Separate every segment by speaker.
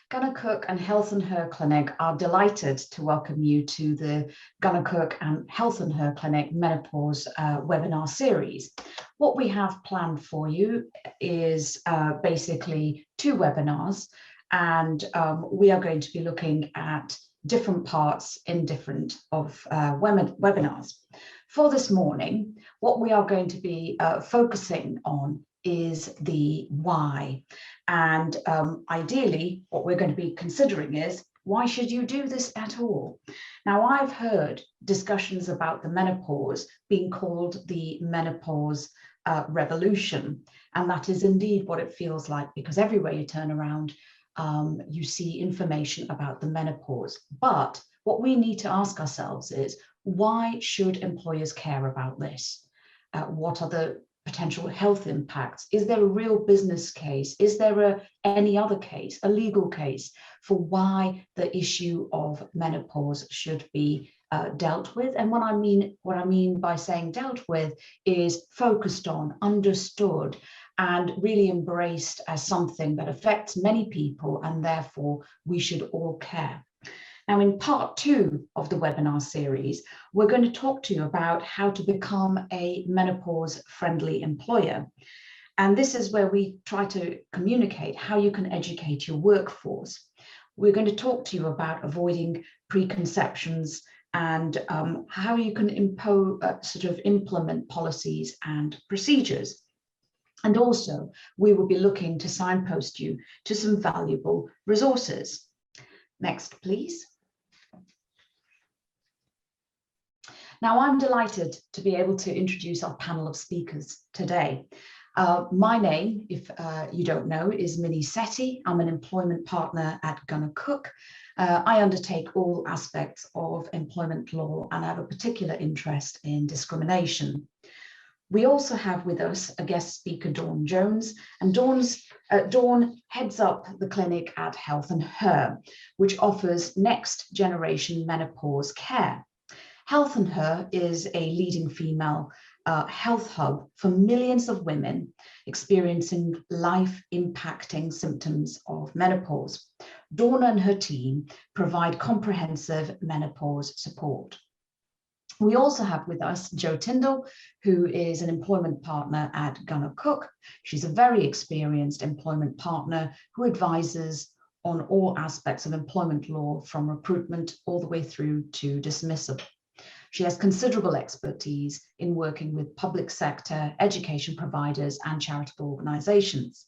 Speaker 1: Gunnar Cook and Health and Her Clinic are delighted to welcome you to the Gunnar Cook and Health and Her Clinic Menopause webinar series. What we have planned for you is basically 2 webinars, and we are going to be looking at different parts in different webinars. For this morning, what we are going to be focusing on is the why. And ideally, what we're going to be considering is, why should you do this at all? Now, I've heard discussions about the menopause being called the menopause revolution. And that is indeed what it feels like, because everywhere you turn around, you see information about the menopause. But what we need to ask ourselves is, why should employers care about this? What are the potential health impacts? Is there a real business case? Is there any other case, a legal case, for why the issue of menopause should be dealt with? And what I mean by saying dealt with is focused on, understood, and really embraced as something that affects many people, and therefore we should all care. Now, in part 2 of the webinar series, we're going to talk to you about how to become a menopause-friendly employer. And this is where we try to communicate how you can educate your workforce. We're going to talk to you about avoiding preconceptions and how you can implement policies and procedures. And also, we will be looking to signpost you to some valuable resources. Next, please. Now, I'm delighted to be able to introduce our panel of speakers today. My name, if you don't know, is Minnie Setti. I'm an employment partner at Gunnar Cook. I undertake all aspects of employment law, and I have a particular interest in discrimination. We also have with us a guest speaker, Dawn Jones, and Dawn heads up the clinic at Health and Her, which offers next generation menopause care. Health and Her is a leading female health hub for millions of women experiencing life-impacting symptoms of menopause. Dawn and her team provide comprehensive menopause support. We also have with us Jo Tyndall, who is an employment partner at Gunnar Cook. She's a very experienced employment partner who advises on all aspects of employment law, from recruitment all the way through to dismissal. She has considerable expertise in working with public sector, education providers, and charitable organizations.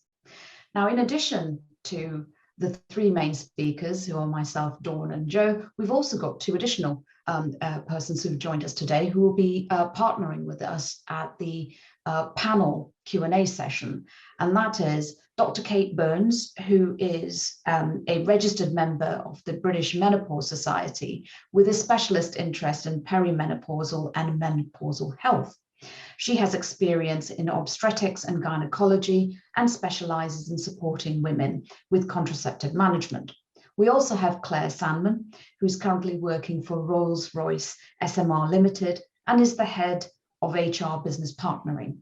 Speaker 1: Now, in addition to the 3 main speakers, who are myself, Dawn, and Jo, we've also got 2 additional persons who've joined us today who will be partnering with us at the panel Q&A session. And that is Dr. Kate Burns, who is a registered member of the British Menopause Society with a specialist interest in perimenopausal and menopausal health. She has experience in obstetrics and gynecology and specializes in supporting women with contraceptive management. We also have Claire Sandman, who is currently working for Rolls-Royce SMR Limited and is the head of HR business partnering.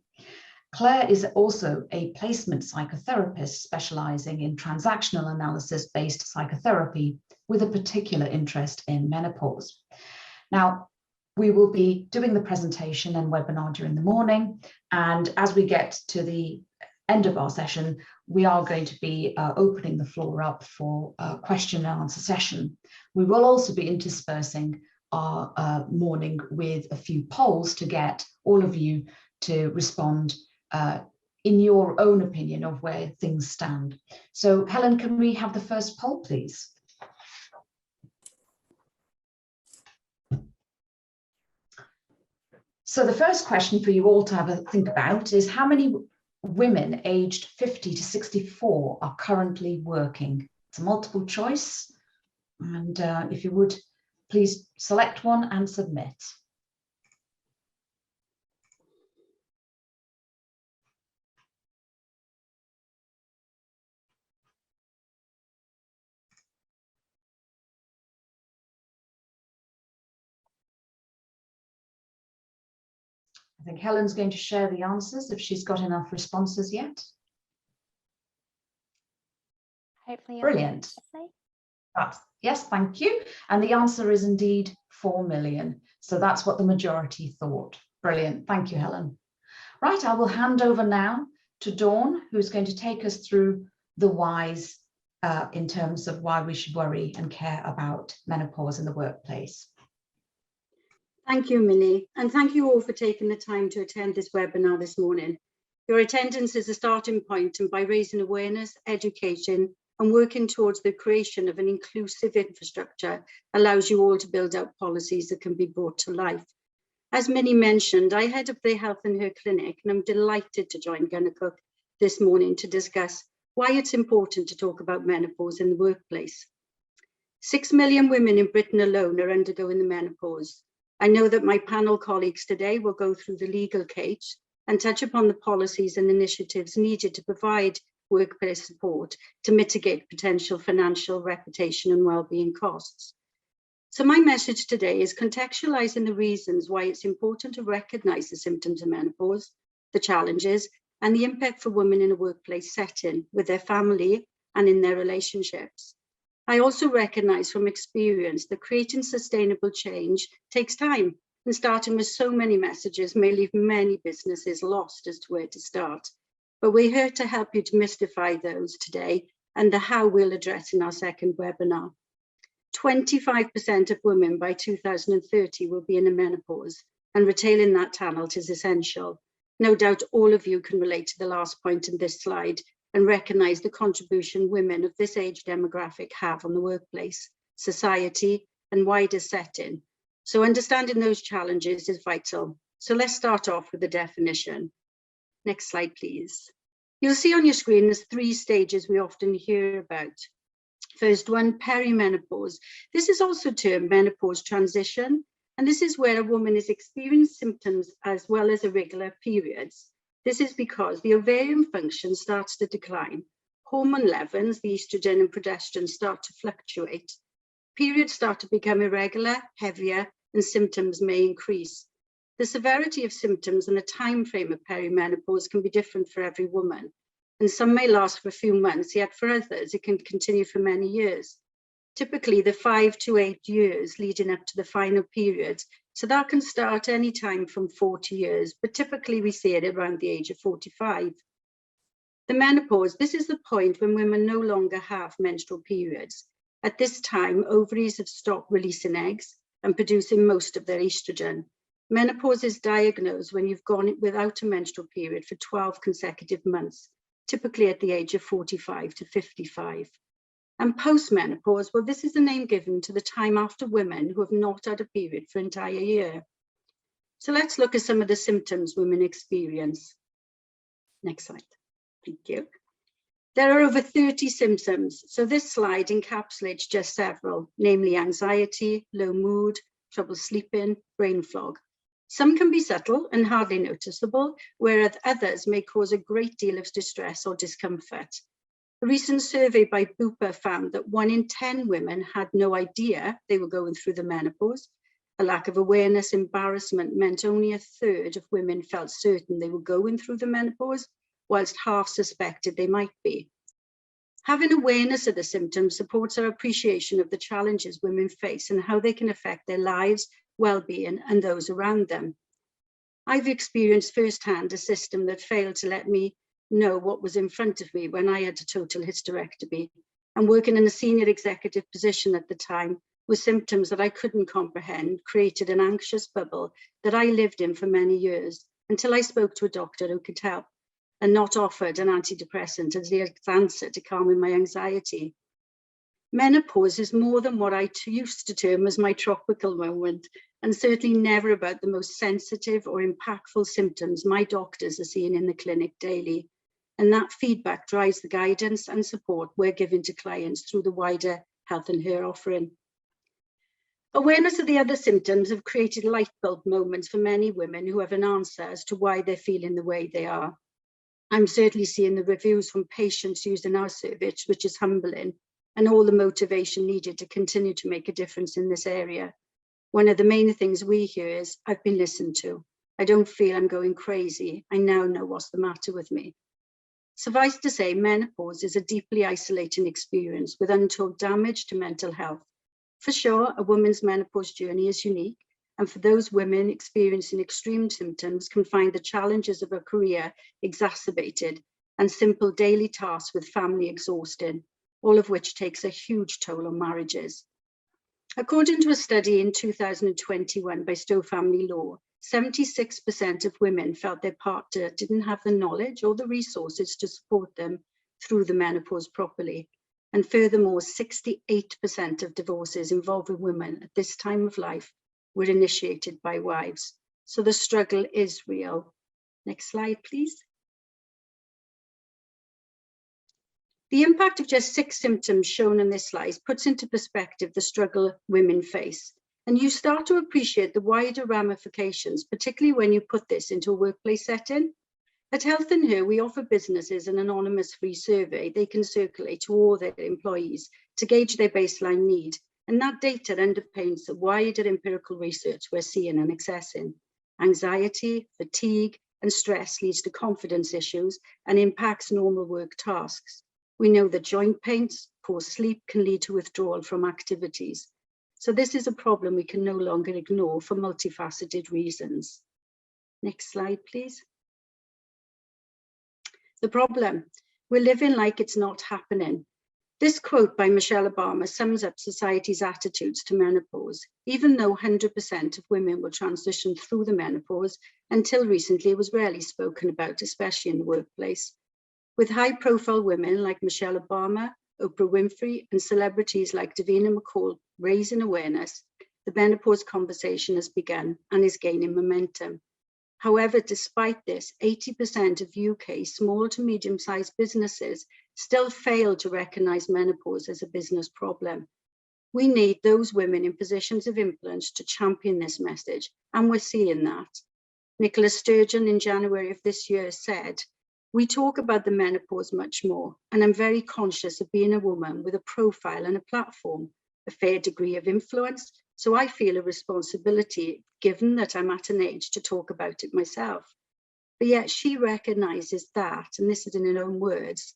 Speaker 1: Claire is also a placement psychotherapist specializing in transactional analysis-based psychotherapy with a particular interest in menopause. Now, we will be doing the presentation and webinar during the morning, and as we get to the end of our session, we are going to be opening the floor up for a question and answer session. We will also be interspersing our morning with a few polls to get all of you to respond in your own opinion of where things stand. So, Helen, can we have the first poll, please? So the first question for you all to have a think about is, how many women aged 50 to 64 are currently working? It's a multiple choice, and if you would please select one and submit. I think Helen's going to share the answers if she's got enough responses yet.
Speaker 2: Hopefully
Speaker 1: Brilliant. Yes, thank you. And the answer is indeed 4 million. So that's what the majority thought. Brilliant. Thank you, Helen. Right, I will hand over now to Dawn, who's going to take us through the whys in terms of why we should worry and care about menopause in the workplace.
Speaker 3: Thank you, Minnie, and thank you all for taking the time to attend this webinar this morning. Your attendance is a starting point, and by raising awareness, education, and working towards the creation of an inclusive infrastructure allows you all to build out policies that can be brought to life. As Minnie mentioned, I head up the Health and Her Clinic, and I'm delighted to join Gunnar Cook this morning to discuss why it's important to talk about menopause in the workplace. 6 million women in Britain alone are undergoing the menopause. I know that my panel colleagues today will go through the legal case and touch upon the policies and initiatives needed to provide workplace support to mitigate potential financial, reputation, and well-being costs. So my message today is contextualizing the reasons why it's important to recognize the symptoms of menopause, the challenges, and the impact for women in a workplace setting with their family and in their relationships. I also recognize from experience that creating sustainable change takes time, and starting with so many messages may leave many businesses lost as to where to start. But we're here to help you demystify those today, and the how we'll address in our second webinar. 25% of women by 2030 will be in a menopause, and retaining that talent is essential. No doubt all of you can relate to the last point in this slide and recognise the contribution women of this age demographic have on the workplace, society, and wider setting. So understanding those challenges is vital. So let's start off with the definition. Next slide, please. You'll see on your screen there's 3 stages we often hear about. First one, perimenopause. This is also termed menopause transition, and this is where a woman is experiencing symptoms as well as irregular periods. This is because the ovarian function starts to decline. Hormone levels, the estrogen and progesterone, start to fluctuate. Periods start to become irregular, heavier, and symptoms may increase. The severity of symptoms and the time frame of perimenopause can be different for every woman, and some may last for a few months, yet for others it can continue for many years. Typically the 5 to 8 years leading up to the final period, so that can start any time from 40 years, but typically we see it around the age of 45. The menopause, this is the point when women no longer have menstrual periods. At this time, ovaries have stopped releasing eggs and producing most of their estrogen. Menopause is diagnosed when you've gone without a menstrual period for 12 consecutive months, typically at the age of 45 to 55. And postmenopause, well, this is the name given to the time after women who have not had a period for an entire year. So let's look at some of the symptoms women experience. Next slide, thank you. There are over 30 symptoms, so this slide encapsulates just several, namely anxiety, low mood, trouble sleeping, brain fog. Some can be subtle and hardly noticeable, whereas others may cause a great deal of distress or discomfort. A recent survey by Bupa found that 1 in 10 women had no idea they were going through the menopause. A lack of awareness, embarrassment meant only 1/3 of women felt certain they were going through the menopause, whilst half suspected they might be. Having awareness of the symptoms supports our appreciation of the challenges women face and how they can affect their lives, well-being, and those around them. I've experienced firsthand a system that failed to let me know what was in front of me when I had a total hysterectomy, and working in a senior executive position at the time with symptoms that I couldn't comprehend created an anxious bubble that I lived in for many years until I spoke to a doctor who could help and not offered an antidepressant as the answer to calming my anxiety. Menopause is more than what I used to term as my tropical moment, and certainly never about the most sensitive or impactful symptoms my doctors are seeing in the clinic daily. And that feedback drives the guidance and support we're giving to clients through the wider Health and Her offering. Awareness of the other symptoms have created light bulb moments for many women who have an answer as to why they're feeling the way they are. I'm certainly seeing the reviews from patients using our service, which is humbling, and all the motivation needed to continue to make a difference in this area. One of the main things we hear is, I've been listened to. I don't feel I'm going crazy. I now know what's the matter with me. Suffice to say, menopause is a deeply isolating experience with untold damage to mental health. For sure, a woman's menopause journey is unique, and for those women experiencing extreme symptoms can find the challenges of a career exacerbated and simple daily tasks with family exhausting, all of which takes a huge toll on marriages. According to a study in 2021 by Stowe Family Law, 76% of women felt their partner didn't have the knowledge or the resources to support them through the menopause properly. And furthermore, 68% of divorces involving women at this time of life were initiated by wives. So the struggle is real. Next slide, please. The impact of just 6 symptoms shown in this slide puts into perspective the struggle women face. And you start to appreciate the wider ramifications, particularly when you put this into a workplace setting. At Health and Her, we offer businesses an anonymous free survey they can circulate to all their employees to gauge their baseline need. And that data underpins the wider empirical research we're seeing and accessing. Anxiety, fatigue, and stress leads to confidence issues and impacts normal work tasks. We know that joint pains, poor sleep can lead to withdrawal from activities. So this is a problem we can no longer ignore for multifaceted reasons. Next slide, please. The problem, we're living like it's not happening. This quote by Michelle Obama sums up society's attitudes to menopause. Even though 100% of women will transition through the menopause, until recently it was rarely spoken about, especially in the workplace. With high-profile women like Michelle Obama, Oprah Winfrey, and celebrities like Davina McCall raising awareness, the menopause conversation has begun and is gaining momentum. However, despite this, 80% of UK small to medium-sized businesses still fail to recognise menopause as a business problem. We need those women in positions of influence to champion this message, and we're seeing that. Nicola Sturgeon in January of this year said, "We talk about the menopause much more, and I'm very conscious of being a woman with a profile and a platform, a fair degree of influence, so I feel a responsibility, given that I'm at an age to talk about it myself." But yet she recognises that, and this is in her own words,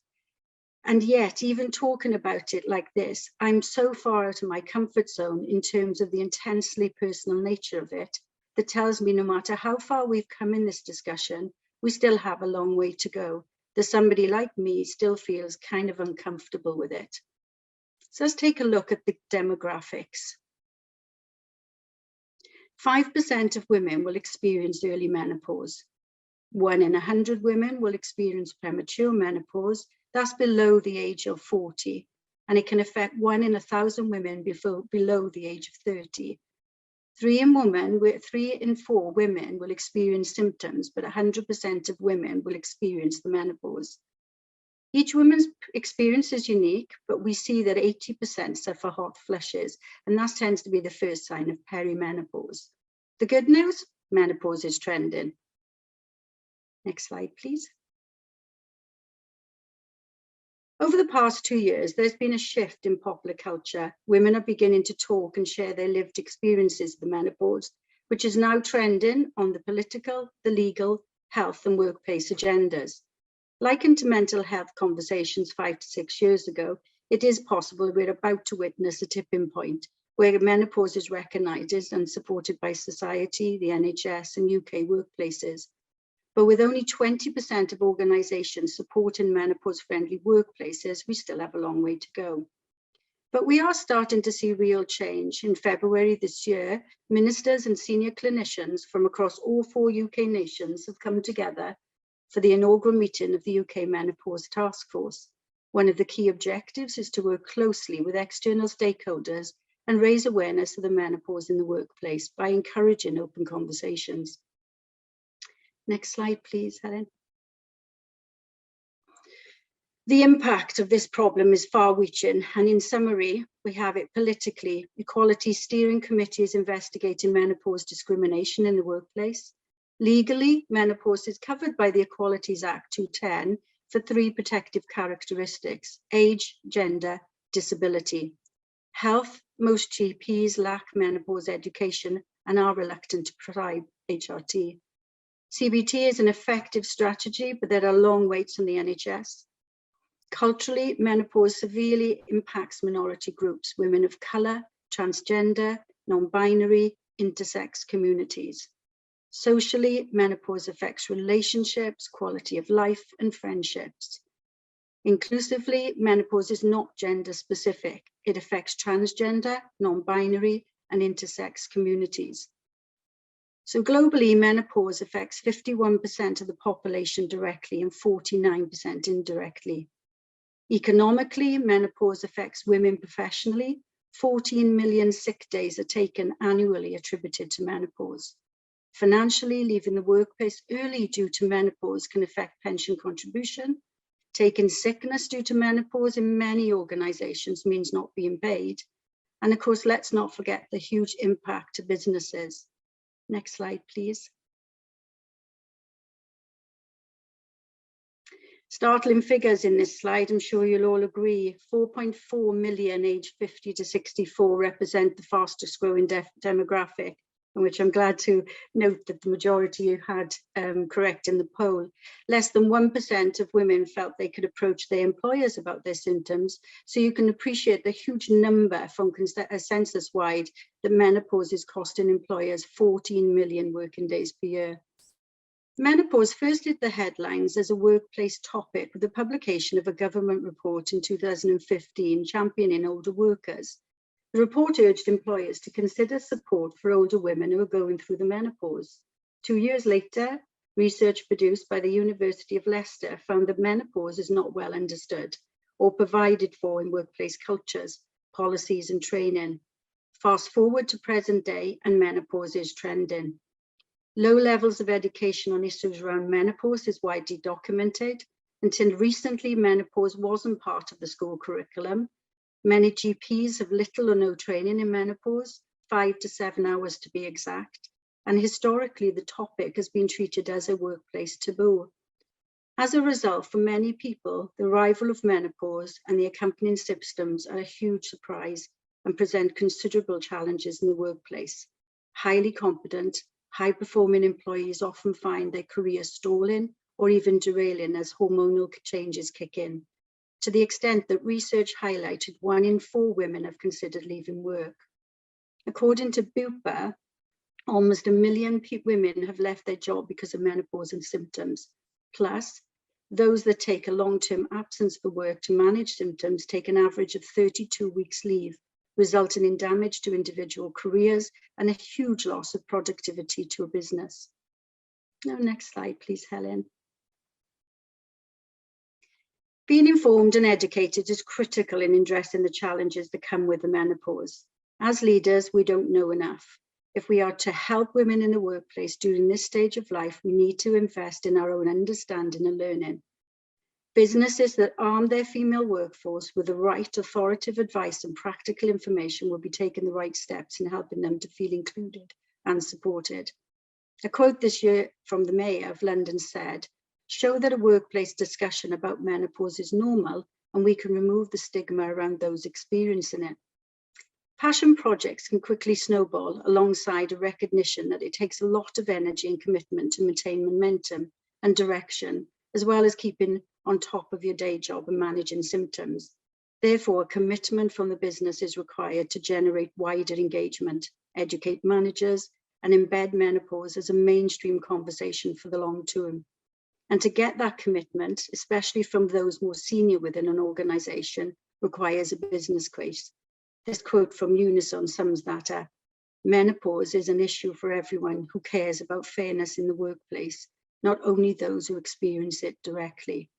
Speaker 3: and yet even talking about it like this, I'm so far out of my comfort zone in terms of the intensely personal nature of it, that tells me no matter how far we've come in this discussion, we still have a long way to go, that somebody like me still feels kind of uncomfortable with it. So let's take a look at the demographics. 5% of women will experience early menopause. 1 in 100 women will experience premature menopause. That's below the age of 40. And it can affect 1 in 1,000 women below the age of 30. 3 in 4 women will experience symptoms, but 100% of women will experience the menopause. Each woman's experience is unique, but we see that 80% suffer hot flushes, and that tends to be the first sign of perimenopause. The good news, menopause is trending. Next slide, please. Over the past 2 years, there's been a shift in popular culture. Women are beginning to talk and share their lived experiences of the menopause, which is now trending on the political, the legal, health and workplace agendas. Likened to mental health conversations 5 to 6 years ago, it is possible we're about to witness a tipping point where menopause is recognised and supported by society, the NHS and UK workplaces. But with only 20% of organisations supporting menopause-friendly workplaces, we still have a long way to go. But we are starting to see real change. In February this year, ministers and senior clinicians from across all 4 UK nations have come together for the inaugural meeting of the UK Menopause Task Force. One of the key objectives is to work closely with external stakeholders and raise awareness of the menopause in the workplace by encouraging open conversations. Next slide, please, Helen. The impact of this problem is far-reaching, and in summary, we have it politically. Equality Steering Committee is investigating menopause discrimination in the workplace. Legally, menopause is covered by the Equalities Act 210 for 3 protective characteristics: age, gender, disability. Health, most GPs lack menopause education and are reluctant to prescribe HRT. CBT is an effective strategy, but there are long waits on the NHS. Culturally, menopause severely impacts minority groups, women of colour, transgender, non-binary, intersex communities. Socially, menopause affects relationships, quality of life, and friendships. Inclusively, menopause is not gender specific. It affects transgender, non-binary, and intersex communities. So globally, menopause affects 51% of the population directly and 49% indirectly. Economically, menopause affects women professionally. 14 million sick days are taken annually attributed to menopause. Financially, leaving the workplace early due to menopause can affect pension contribution. Taking sickness due to menopause in many organizations means not being paid. And of course, let's not forget the huge impact to businesses. Next slide, please. Startling figures in this slide, I'm sure you'll all agree. 4.4 million aged 50 to 64 represent the fastest growing demographic, in which I'm glad to note that the majority you had correct in the poll. Less than 1% of women felt they could approach their employers about their symptoms. So you can appreciate the huge number from census-wide that menopause is costing employers 14 million working days per year. Menopause first hit the headlines as a workplace topic with the publication of a government report in 2015 championing older workers. The report urged employers to consider support for older women who are going through the menopause. 2 years later, research produced by the University of Leicester found that menopause is not well understood or provided for in workplace cultures, policies and training. Fast forward to present day and menopause is trending. Low levels of education on issues around menopause is widely documented. Until recently, menopause wasn't part of the school curriculum. Many GPs have little or no training in menopause, 5 to 7 hours to be exact. And historically, the topic has been treated as a workplace taboo. As a result, for many people, the arrival of menopause and the accompanying symptoms are a huge surprise and present considerable challenges in the workplace. Highly competent, high-performing employees often find their career stalling or even derailing as hormonal changes kick in, to the extent that research highlighted 1 in 4 women have considered leaving work. According to Bupa, almost 1 million women have left their job because of menopause and symptoms. Plus, those that take a long-term absence for work to manage symptoms take an average of 32 weeks leave, resulting in damage to individual careers and a huge loss of productivity to a business. Now, next slide, please, Helen. Being informed and educated is critical in addressing the challenges that come with the menopause. As leaders, we don't know enough. If we are to help women in the workplace during this stage of life, we need to invest in our own understanding and learning. Businesses that arm their female workforce with the right authoritative advice and practical information will be taking the right steps in helping them to feel included and supported. A quote this year from the Mayor of London said, "Show that a workplace discussion about menopause is normal and we can remove the stigma around those experiencing it." Passion projects can quickly snowball alongside a recognition that it takes a lot of energy and commitment to maintain momentum and direction, as well as keeping on top of your day job and managing symptoms. Therefore, a commitment from the business is required to generate wider engagement, educate managers, and embed menopause as a mainstream conversation for the long term. And to get that commitment, especially from those more senior within an organization, requires a business case. This quote from Unison sums that up. "Menopause is an issue for everyone who cares about fairness in the workplace, not only those who experience it directly."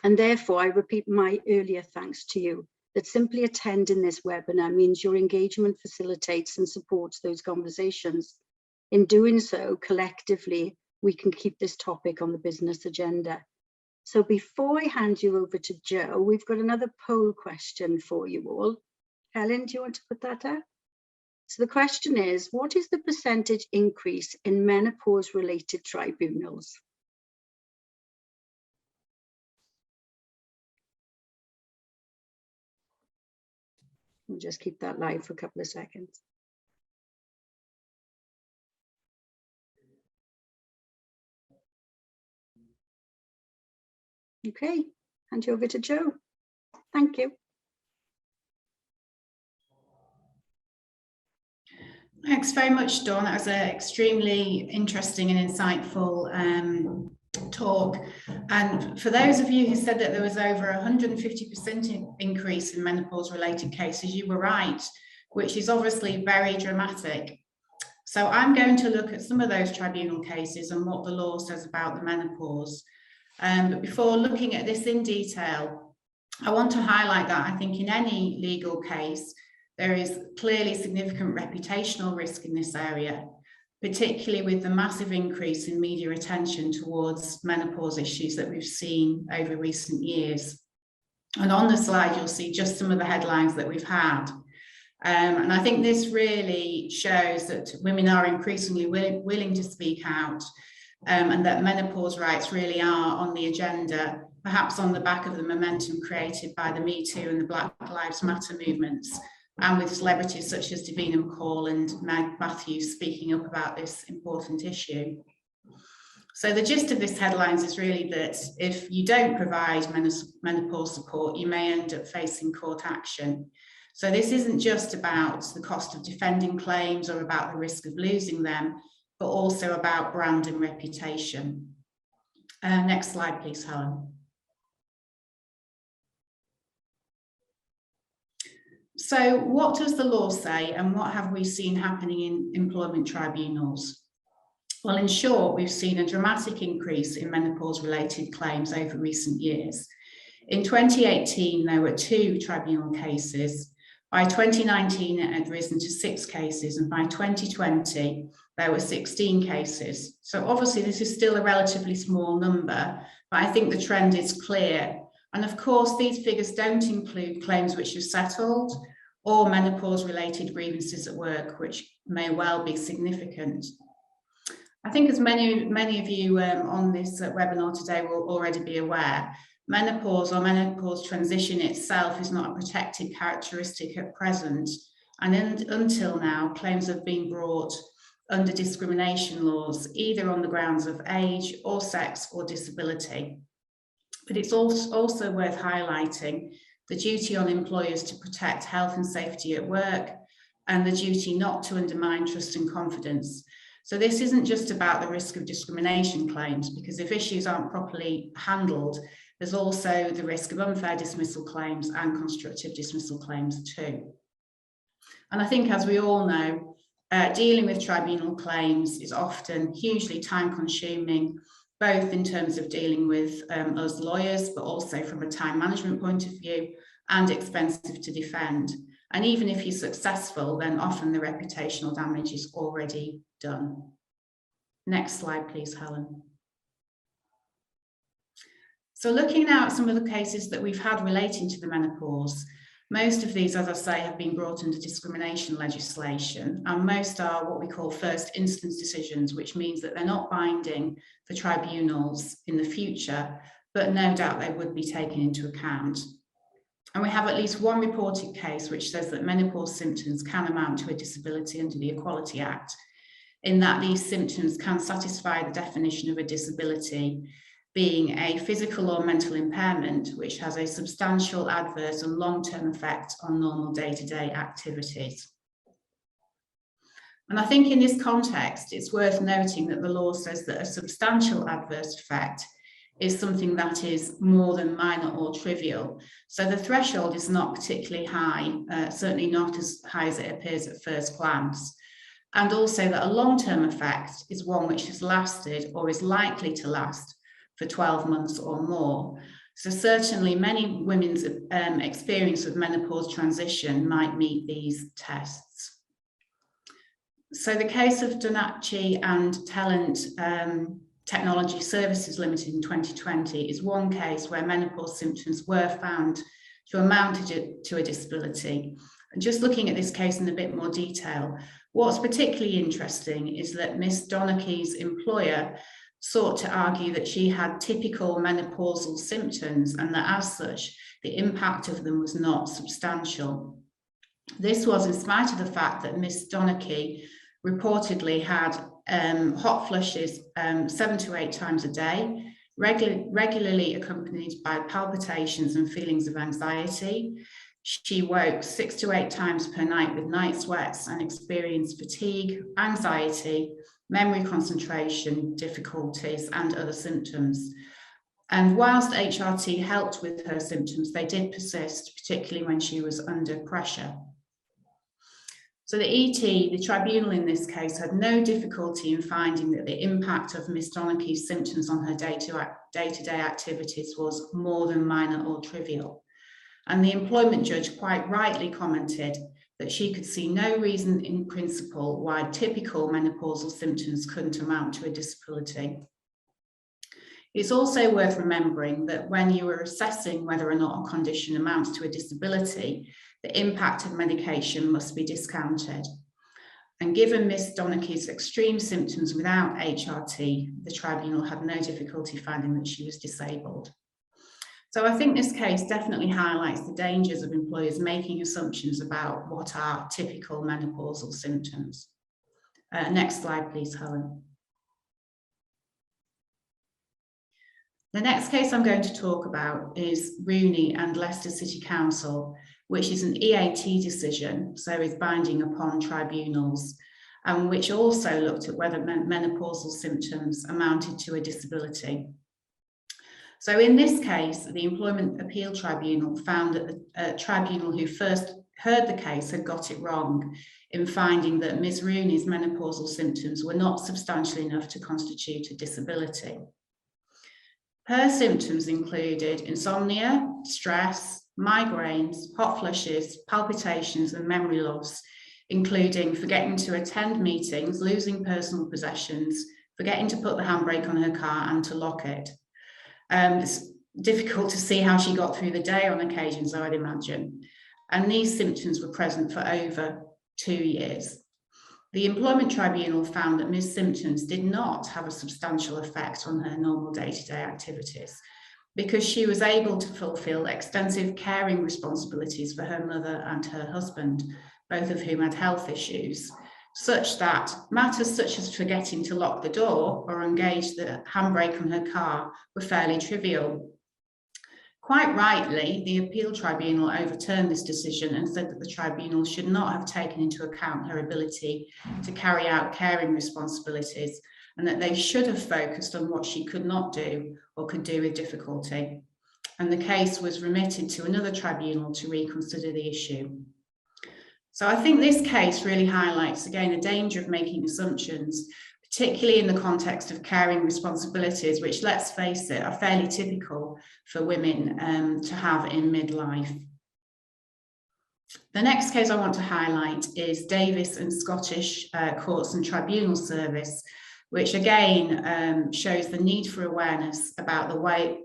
Speaker 3: And therefore, I repeat my earlier thanks to you, that simply attending this webinar means your engagement facilitates and supports those conversations. In doing so, collectively, we can keep this topic on the business agenda. So before I hand you over to Joe, we've got another poll question for you all. Helen, do you want to put that up? So the question is, what is the percentage increase in menopause-related tribunals? We'll just keep that live for a couple of seconds. Okay, hand you over to Jo. Thank you.
Speaker 2: Thanks very much, Dawn. That was an extremely interesting and insightful talk. And for those of you who said that there was over 150% increase in menopause-related cases, you were right, which is obviously very dramatic. So I'm going to look at some of those tribunal cases and what the law says about the menopause. But before looking at this in detail, I want to highlight that I think in any legal case, there is clearly significant reputational risk in this area, particularly with the massive increase in media attention towards menopause issues that we've seen over recent years. And on the slide, you'll see just some of the headlines that we've had. And I think this really shows that women are increasingly willing to speak out, and that menopause rights really are on the agenda, perhaps on the back of the momentum created by the Me Too and the Black Lives Matter movements, and with celebrities such as Davina McCall and Meg Matthews speaking up about this important issue. So the gist of this headlines is really that if you don't provide menopause support, you may end up facing court action. So this isn't just about the cost of defending claims or about the risk of losing them, but also about brand and reputation. Next slide, please, Helen. So what does the law say, and what have we seen happening in employment tribunals? Well, in short, we've seen a dramatic increase in menopause-related claims over recent years. In 2018, there were 2 tribunal cases. By 2019, it had risen to 6 cases, and by 2020, there were 16 cases. So obviously, this is still a relatively small number, but I think the trend is clear. And of course, these figures don't include claims which are settled or menopause-related grievances at work, which may well be significant. I think as many of you on this webinar today will already be aware, menopause or menopause transition itself is not a protected characteristic at present. And until now, claims have been brought under discrimination laws, either on the grounds of age or sex or disability. But it's also worth highlighting the duty on employers to protect health and safety at work, and the duty not to undermine trust and confidence. So this isn't just about the risk of discrimination claims, because if issues aren't properly handled, there's also the risk of unfair dismissal claims and constructive dismissal claims too. And I think, as we all know, dealing with tribunal claims is often hugely time-consuming, both in terms of dealing with us lawyers, but also from a time management point of view, and expensive to defend. And even if you're successful, then often the reputational damage is already done. Next slide, please, Helen. So looking now at some of the cases that we've had relating to the menopause, most of these, as I say, have been brought under discrimination legislation, and most are what we call first instance decisions, which means that they're not binding for tribunals in the future, but no doubt they would be taken into account. And we have at least one reported case which says that menopause symptoms can amount to a disability under the Equality Act, in that these symptoms can satisfy the definition of a disability, being a physical or mental impairment which has a substantial adverse and long-term effect on normal day-to-day activities. And I think in this context, it's worth noting that the law says that a substantial adverse effect is something that is more than minor or trivial. So the threshold is not particularly high, certainly not as high as it appears at first glance. And also that a long-term effect is one which has lasted or is likely to last for 12 months or more. So certainly many women's experience of menopause transition might meet these tests. So the case of Donaci and Talent Technology Services Limited in 2020 is one case where menopause symptoms were found to amount to a disability. And just looking at this case in a bit more detail, what's particularly interesting is that Miss Donaci's employer sought to argue that she had typical menopausal symptoms and that as such, the impact of them was not substantial. This was in spite of the fact that Miss Donaci reportedly had hot flushes 7 to 8 times a day. regularly accompanied by palpitations and feelings of anxiety. She woke 6 to 8 times per night with night sweats and experienced fatigue, anxiety, memory concentration difficulties, and other symptoms. And whilst HRT helped with her symptoms, they did persist, particularly when she was under pressure. So the ET, the tribunal in this case, had no difficulty in finding that the impact of Miss Donaghy's symptoms on her day-to-day activities was more than minor or trivial. And the employment judge quite rightly commented that she could see no reason in principle why typical menopausal symptoms couldn't amount to a disability. It's also worth remembering that when you are assessing whether or not a condition amounts to a disability, the impact of medication must be discounted. And given Miss Donaghy's extreme symptoms without HRT, the tribunal had no difficulty finding that she was disabled. So I think this case definitely highlights the dangers of employers making assumptions about what are typical menopausal symptoms. Next slide, please, Helen. The next case I'm going to talk about is Rooney and Leicester City Council, which is an EAT decision, so is binding upon tribunals, and which also looked at whether menopausal symptoms amounted to a disability. So in this case, the Employment Appeal Tribunal found that the tribunal who first heard the case had got it wrong in finding that Ms. Rooney's menopausal symptoms were not substantial enough to constitute a disability. Her symptoms included insomnia, stress, migraines, hot flushes, palpitations, and memory loss, including forgetting to attend meetings, losing personal possessions, forgetting to put the handbrake on her car and to lock it. It's difficult to see how she got through the day on occasions, I would imagine. And these symptoms were present for over 2 years. The Employment Tribunal found that Ms. symptoms did not have a substantial effect on her normal day-to-day activities because she was able to fulfill extensive caring responsibilities for her mother and her husband, both of whom had health issues, such that matters such as forgetting to lock the door or engage the handbrake on her car were fairly trivial. Quite rightly, the Appeal Tribunal overturned this decision and said that the tribunal should not have taken into account her ability to carry out caring responsibilities and that they should have focused on what she could not do or could do with difficulty. And the case was remitted to another tribunal to reconsider the issue. So I think this case really highlights, again, the danger of making assumptions, particularly in the context of caring responsibilities, which, let's face it, are fairly typical for women to have in midlife. The next case I want to highlight is Davis and Scottish Courts and Tribunal Service, which again shows the need for awareness about the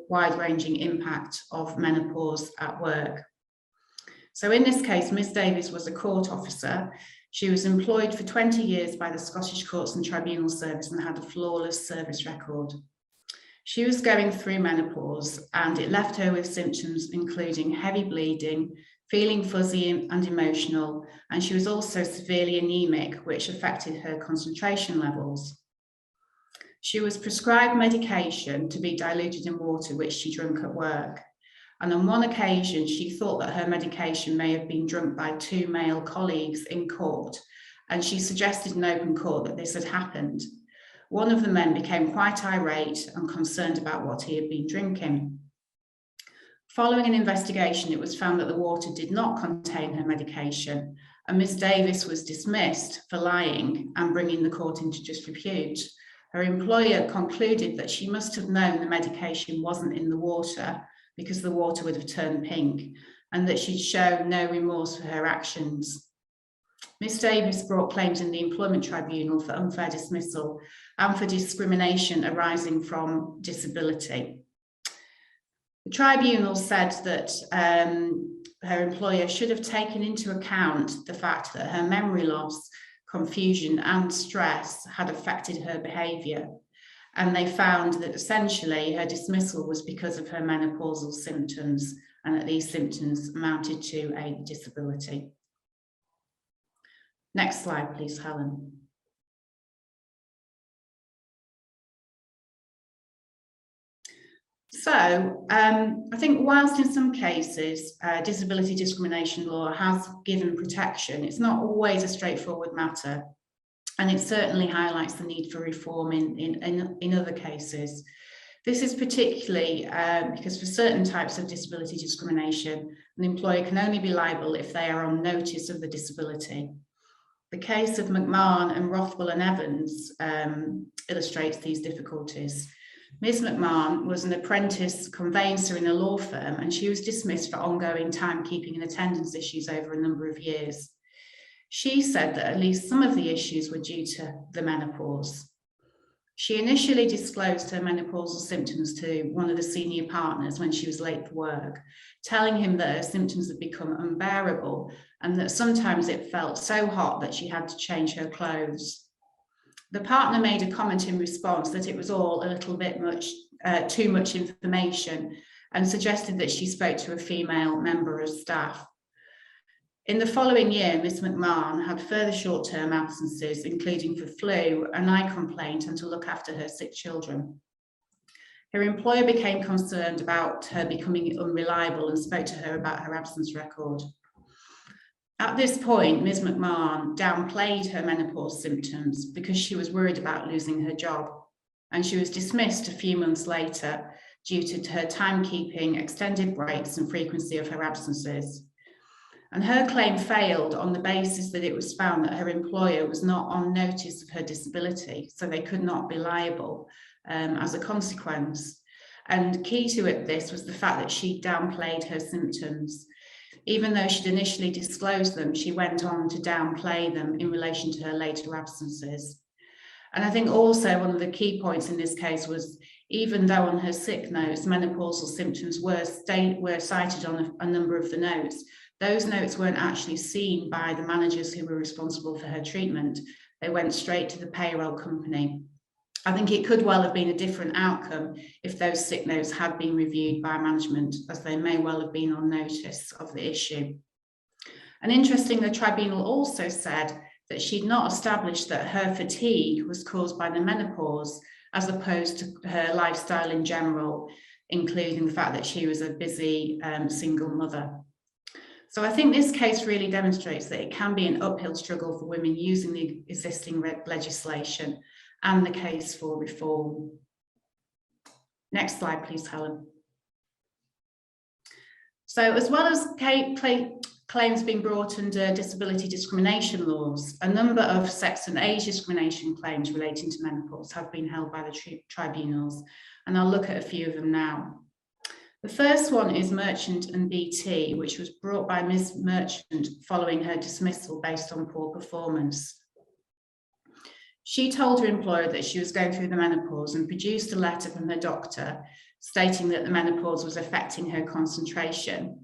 Speaker 2: wide-ranging impact of menopause at work. So in this case, Ms. Davis was a court officer. She was employed for 20 years by the Scottish Courts and Tribunal Service and had a flawless service record. She was going through menopause and it left her with symptoms including heavy bleeding, feeling fuzzy and emotional, and she was also severely anemic, which affected her concentration levels. She was prescribed medication to be diluted in water, which she drank at work. And on one occasion, she thought that her medication may have been drunk by 2 male colleagues in court, and she suggested in open court that this had happened. One of the men became quite irate and concerned about what he had been drinking. Following an investigation, it was found that the water did not contain her medication, and Ms. Davis was dismissed for lying and bringing the court into disrepute. Her employer concluded that she must have known the medication wasn't in the water because the water would have turned pink, and that she'd shown no remorse for her actions. Ms. Davis brought claims in the Employment Tribunal for unfair dismissal and for discrimination arising from disability. The tribunal said that her employer should have taken into account the fact that her memory loss, confusion, and stress had affected her behaviour. And they found that essentially her dismissal was because of her menopausal symptoms and that these symptoms amounted to a disability. Next slide, please, Helen. So I think whilst in some cases disability discrimination law has given protection, it's not always a straightforward matter, and it certainly highlights the need for reform in other cases. This is particularly because for certain types of disability discrimination, an employer can only be liable if they are on notice of the disability. The case of McMahon and Rothwell and Evans illustrates these difficulties. Ms. McMahon was an apprentice conveyancer in a law firm, and she was dismissed for ongoing timekeeping and attendance issues over a number of years. She said that at least some of the issues were due to the menopause. She initially disclosed her menopausal symptoms to one of the senior partners when she was late for work, telling him that her symptoms had become unbearable and that sometimes it felt so hot that she had to change her clothes. The partner made a comment in response that it was all a little bit too much information, and suggested that she spoke to a female member of staff. In the following year, Ms. McMahon had further short-term absences, including for flu, an eye complaint, and to look after her sick children. Her employer became concerned about her becoming unreliable and spoke to her about her absence record. At this point, Ms. McMahon downplayed her menopause symptoms because she was worried about losing her job, and she was dismissed a few months later due to her timekeeping, extended breaks, and frequency of her absences. And her claim failed on the basis that it was found that her employer was not on notice of her disability, so they could not be liable as a consequence. And key to this was the fact that she downplayed her symptoms. Even though she'd initially disclosed them, she went on to downplay them in relation to her later absences. And I think also one of the key points in this case was, even though on her sick notes, menopausal symptoms were cited on a number of the notes, those notes weren't actually seen by the managers who were responsible for her treatment. They went straight to the payroll company. I think it could well have been a different outcome if those sick notes had been reviewed by management, as they may well have been on notice of the issue. And interestingly, the tribunal also said that she'd not established that her fatigue was caused by the menopause, as opposed to her lifestyle in general, including the fact that she was a busy single mother. So I think this case really demonstrates that it can be an uphill struggle for women using the existing legislation and the case for reform. Next slide, please, Helen. So as well as claims being brought under disability discrimination laws, a number of sex and age discrimination claims relating to menopause have been held by the tribunals, and I'll look at a few of them now. The first one is Merchant and BT, which was brought by Ms. Merchant following her dismissal based on poor performance. She told her employer that she was going through the menopause and produced a letter from her doctor stating that the menopause was affecting her concentration.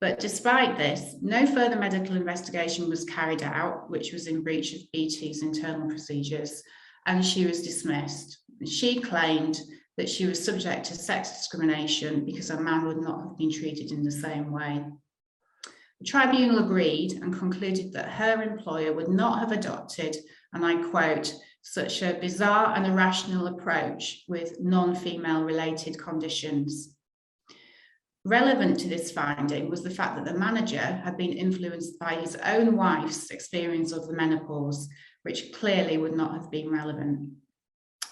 Speaker 2: But despite this, no further medical investigation was carried out, which was in breach of BT's internal procedures, and she was dismissed. She claimed that she was subject to sex discrimination because a man would not have been treated in the same way. The tribunal agreed and concluded that her employer would not have adopted, and I quote, such a bizarre and irrational approach with non-female related conditions. Relevant to this finding was the fact that the manager had been influenced by his own wife's experience of the menopause, which clearly would not have been relevant.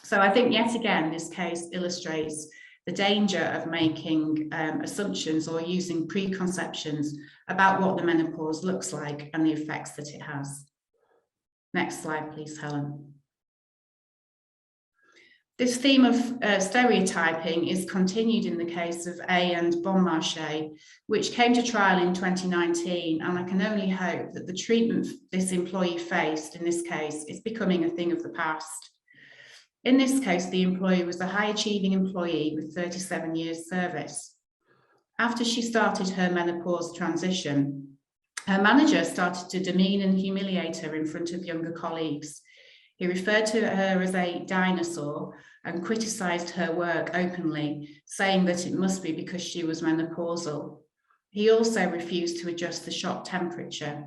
Speaker 2: So I think yet again, this case illustrates the danger of making assumptions or using preconceptions about what the menopause looks like and the effects that it has. Next slide, please, Helen. This theme of stereotyping is continued in the case of A and Bonmarché, which came to trial in 2019, and I can only hope that the treatment this employee faced in this case is becoming a thing of the past. In this case, the employee was a high-achieving employee with 37 years service. After she started her menopause transition, her manager started to demean and humiliate her in front of younger colleagues. He referred to her as a dinosaur and criticised her work openly, saying that it must be because she was menopausal. He also refused to adjust the shop temperature.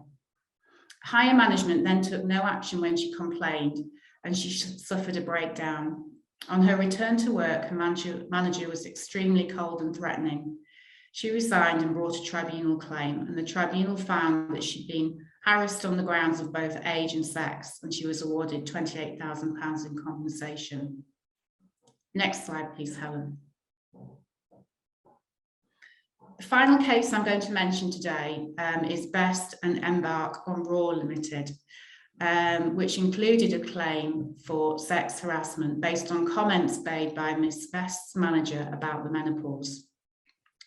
Speaker 2: Higher management then took no action when she complained, and she suffered a breakdown. On her return to work, her manager was extremely cold and threatening. She resigned and brought a tribunal claim, and the tribunal found that she'd been harassed on the grounds of both age and sex, and she was awarded £28,000 in compensation. Next slide, please, Helen. The final case I'm going to mention today is Best and Embark on Raw Limited, which included a claim for sex harassment based on comments made by Miss Best's manager about the menopause.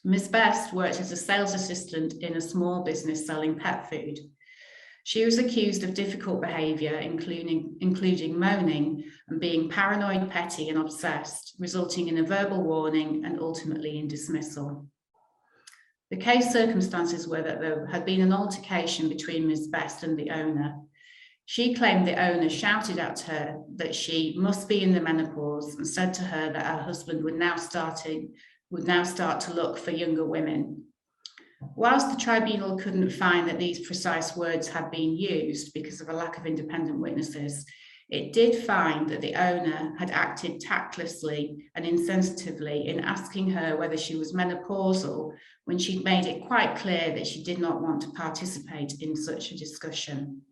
Speaker 2: Miss Best worked as a sales assistant in a small business selling pet food. She was accused of difficult behaviour, including moaning and being paranoid, petty and obsessed, resulting in a verbal warning and ultimately in dismissal. The case circumstances were that there had been an altercation between Miss Best and the owner. She claimed the owner shouted at her that she must be in the menopause and said to her that her husband would now start to look for younger women. Whilst the tribunal couldn't find that these precise words had been used because of a lack of independent witnesses, it did find that the owner had acted tactlessly and insensitively in asking her whether she was menopausal when she'd made it quite clear that she did not want to participate in such a discussion.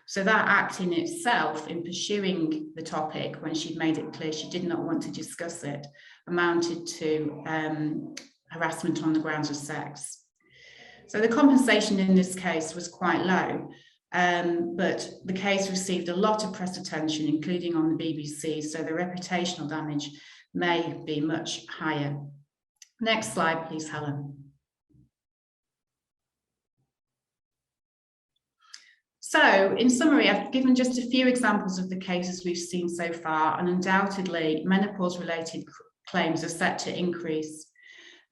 Speaker 2: So that act in itself, in pursuing the topic when she'd made it clear she did not want to discuss it, amounted to harassment on the grounds of sex. So the compensation in this case was quite low, but the case received a lot of press attention, including on the BBC, so the reputational damage may be much higher. Next slide, please, Helen. So, in summary, I've given just a few examples of the cases we've seen so far, and undoubtedly menopause-related claims are set to increase.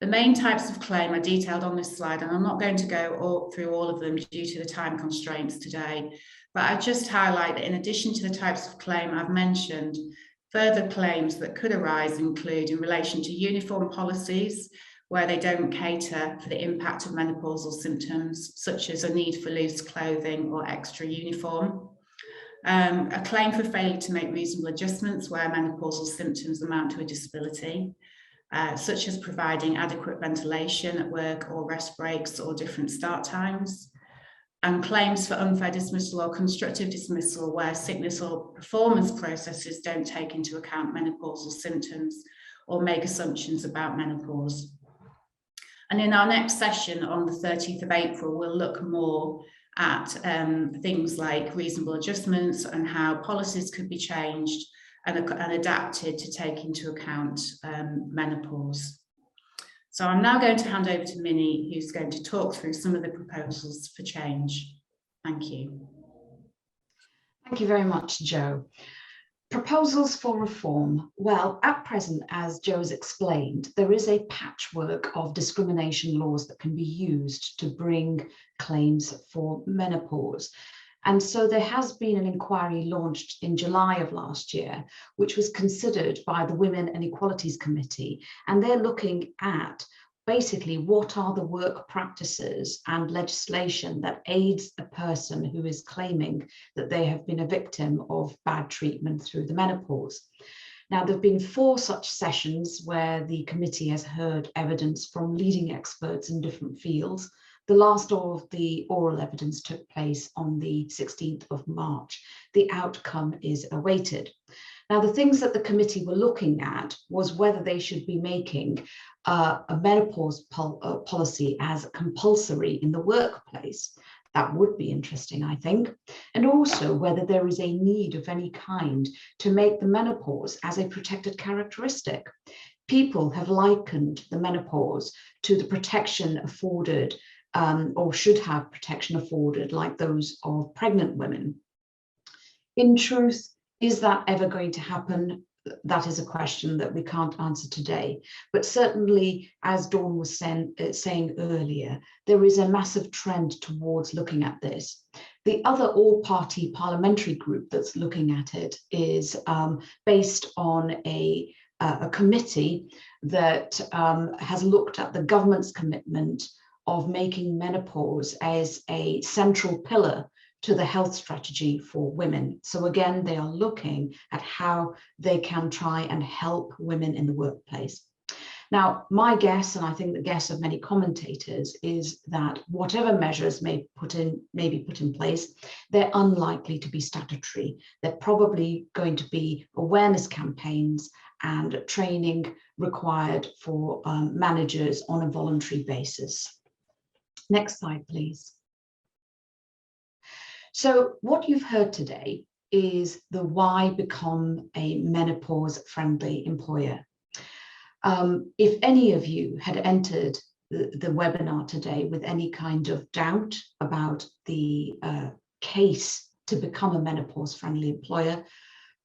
Speaker 2: The main types of claim are detailed on this slide, and I'm not going to go through all of them due to the time constraints today, but I just highlight that in addition to the types of claim I've mentioned, further claims that could arise include in relation to uniform policies, where they don't cater for the impact of menopausal symptoms, such as a need for loose clothing or extra uniform. A claim for failure to make reasonable adjustments where menopausal symptoms amount to a disability, such as providing adequate ventilation at work or rest breaks or different start times. And claims for unfair dismissal or constructive dismissal where sickness or performance processes don't take into account menopausal symptoms or make assumptions about menopause. And in our next session on the 30th of April, we'll look more at things like reasonable adjustments and how policies could be changed and adapted to take into account menopause. So I'm now going to hand over to Minnie, who's going to talk through some of the proposals for change. Thank you.
Speaker 1: Thank you very much, Jo. Proposals for reform. Well, at present, as Jo's explained, there is a patchwork of discrimination laws that can be used to bring claims for menopause. And so there has been an inquiry launched in July of last year, which was considered by the Women and Equalities Committee. And they're looking at basically what are the work practices and legislation that aids a person who is claiming that they have been a victim of bad treatment through the menopause. Now, there have been 4 such sessions where the committee has heard evidence from leading experts in different fields. The last of the oral evidence took place on the 16th of March. The outcome is awaited. Now, the things that the committee were looking at was whether they should be making a menopause policy as compulsory in the workplace. That would be interesting, I think. And also whether there is a need of any kind to make the menopause as a protected characteristic. People have likened the menopause to the protection afforded or should have protection afforded like those of pregnant women. In truth, is that ever going to happen? That is a question that we can't answer today. But certainly, as Dawn was saying earlier, there is a massive trend towards looking at this. The other all-party parliamentary group that's looking at it is based on a committee that has looked at the government's commitment of making menopause as a central pillar to the health strategy for women. So again, they are looking at how they can try and help women in the workplace. Now, my guess, and I think the guess of many commentators, is that whatever measures may be put in place, they're unlikely to be statutory. They're probably going to be awareness campaigns and training required for managers on a voluntary basis. Next slide, please. So what you've heard today is the why become a menopause-friendly employer. If any of you had entered the webinar today with any kind of doubt about the case to become a menopause-friendly employer,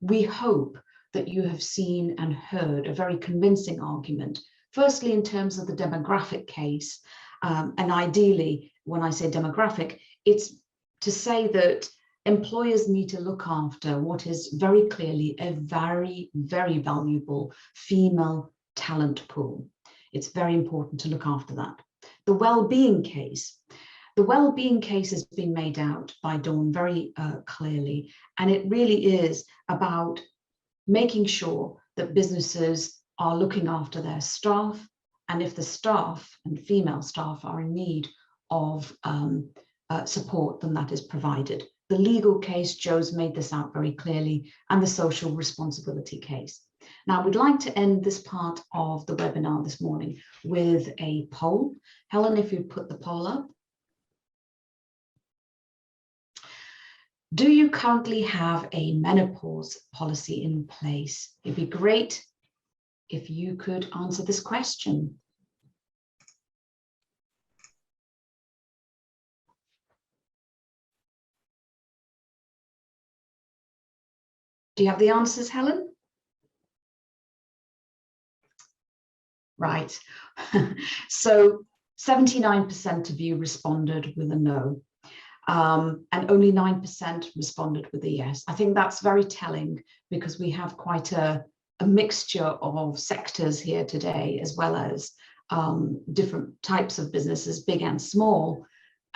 Speaker 1: we hope that you have seen and heard a very convincing argument, firstly in terms of the demographic case, and ideally, when I say demographic, it's to say that employers need to look after what is very clearly a very, very valuable female talent pool. It's very important to look after that. The well-being case has been made out by Dawn very clearly, and it really is about making sure that businesses are looking after their staff, and if the staff and female staff are in need of support, then that is provided. The legal case, Joe's made this out very clearly, and the social responsibility case. Now, we'd like to end this part of the webinar this morning with a poll. Helen, if you put the poll up. Do you currently have a menopause policy in place? It'd be great if you could answer this question. Do you have the answers, Helen? Right. So 79% of you responded with a no, and only 9% responded with a yes. I think that's very telling because we have quite a mixture of sectors here today, as well as different types of businesses, big and small,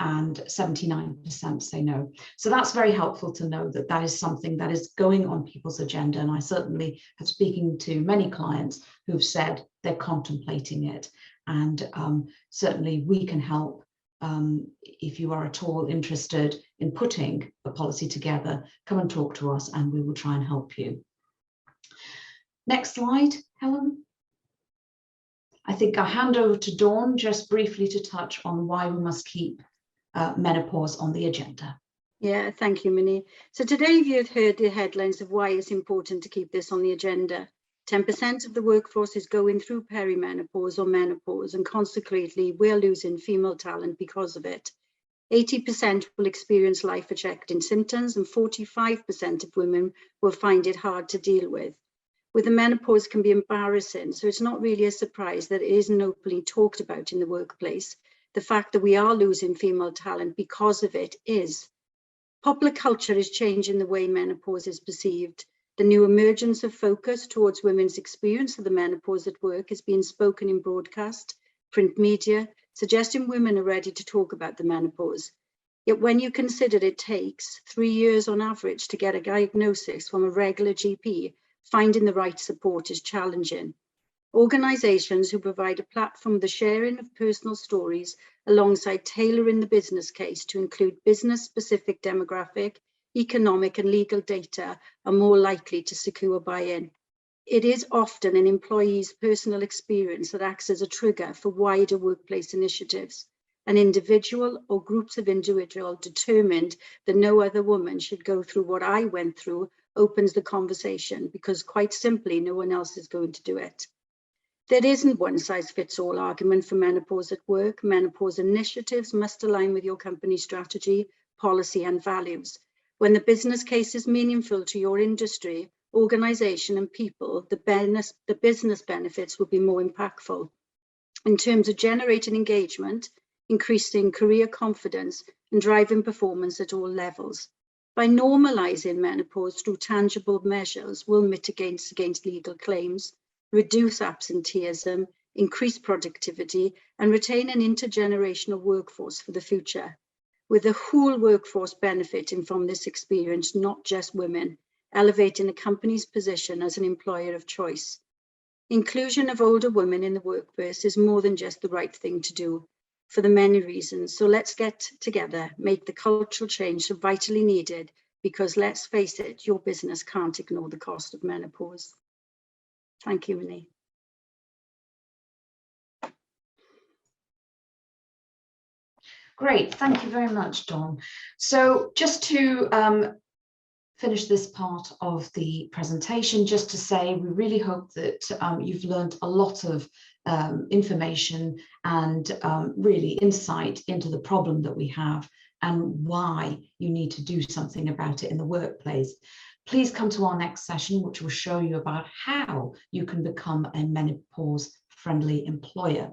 Speaker 1: and 79% say no. So that's very helpful to know that that is something that is going on people's agenda. And I certainly have speaking to many clients who've said they're contemplating it. And certainly we can help if you are at all interested in putting a policy together, come and talk to us and we will try and help you. Next slide, Helen. I think I'll hand over to Dawn just briefly to touch on why we must keep menopause on the agenda.
Speaker 3: Yeah, thank you, Minnie. So today you've heard the headlines of why it's important to keep this on the agenda. 10% of the workforce is going through perimenopause or menopause, and consequently we're losing female talent because of it. 80% will experience life-affecting symptoms, and 45% of women will find it hard to deal with. With the menopause can be embarrassing, so it's not really a surprise that it isn't openly talked about in the workplace. The fact that we are losing female talent because of it is. Popular culture is changing the way menopause is perceived. The new emergence of focus towards women's experience of the menopause at work is being spoken in broadcast, print media, suggesting women are ready to talk about the menopause. Yet when you consider it takes 3 years on average to get a diagnosis from a regular GP, finding the right support is challenging. Organisations who provide a platform for the sharing of personal stories alongside tailoring the business case to include business-specific demographic, economic and legal data are more likely to secure buy-in. It is often an employee's personal experience that acts as a trigger for wider workplace initiatives. An individual or groups of individuals determined that no other woman should go through what I went through opens the conversation because quite simply no one else is going to do it. There isn't one-size-fits-all argument for menopause at work. Menopause initiatives must align with your company's strategy, policy and values. When the business case is meaningful to your industry, organisation and people, the business benefits will be more impactful. In terms of generating engagement, increasing career confidence and driving performance at all levels. By normalising menopause through tangible measures, we'll mitigate against legal claims, reduce absenteeism, increase productivity, and retain an intergenerational workforce for the future. with the whole workforce benefiting from this experience, not just women, elevating a company's position as an employer of choice. Inclusion of older women in the workplace is more than just the right thing to do for the many reasons. So let's get together, make the cultural change so vitally needed, because let's face it, your business can't ignore the cost of menopause. Thank you, Minnie.
Speaker 1: Great, thank you very much, Dawn. So just to finish this part of the presentation, just to say we really hope that you've learned a lot of information and really insight into the problem that we have and why you need to do something about it in the workplace. Please come to our next session, which will show you about how you can become a menopause-friendly employer.